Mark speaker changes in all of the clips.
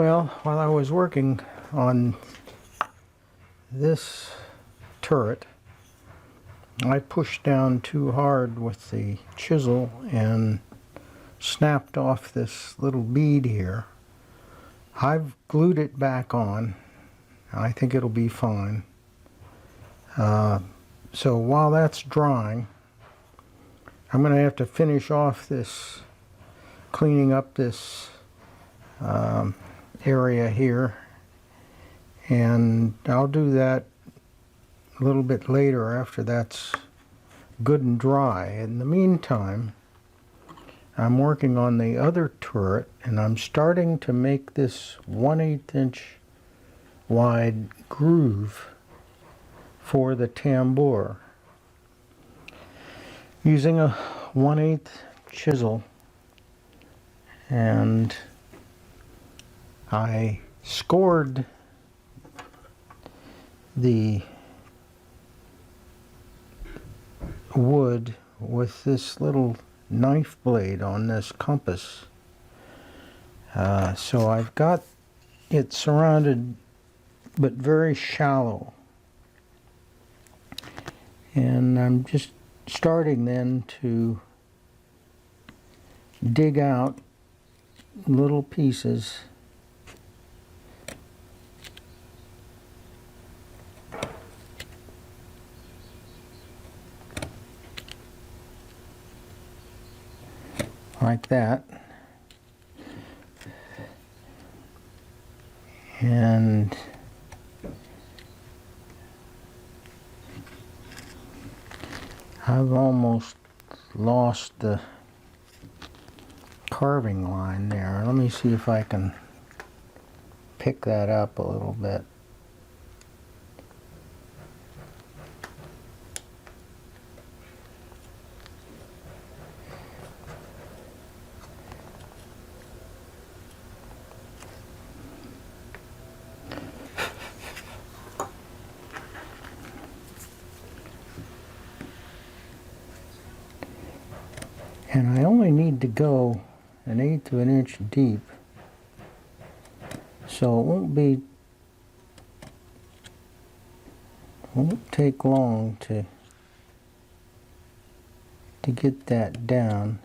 Speaker 1: Well, while I was working on this turret, I pushed down too hard with the chisel and snapped off this little bead here. I've glued it back on. I think it'll be fine. So while that's drying, I'm going to have to finish off this, cleaning up this area here, and I'll do that a little bit later after that's good and dry. In the meantime, I'm working on the other turret, and I'm starting to make this 1/8 inch wide groove for the tambour using a 1/8 chisel, and I scored the wood with this little knife blade on this compass. So I've got it surrounded but very shallow, and I'm just starting then to dig out little pieces like that, and I've almost lost the carving line there. Let me see if I can pick that up a little bit. And I only need to go 1/8 of an inch deep, so it won't take long to get that down.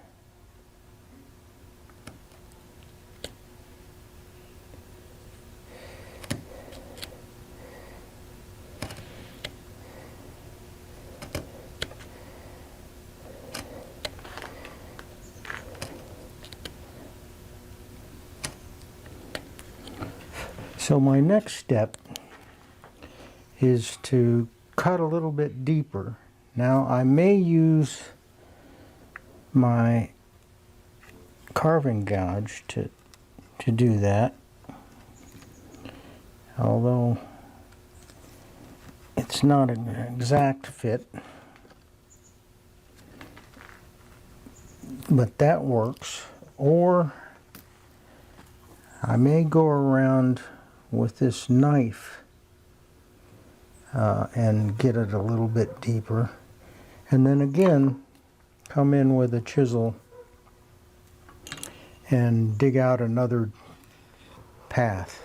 Speaker 1: So my next step is to cut a little bit deeper. Now I may use my carving gouge to do that, although it's not an exact fit, but that works. Or I may go around with this knife and get it a little bit deeper, and then again come in with a chisel and dig out another path.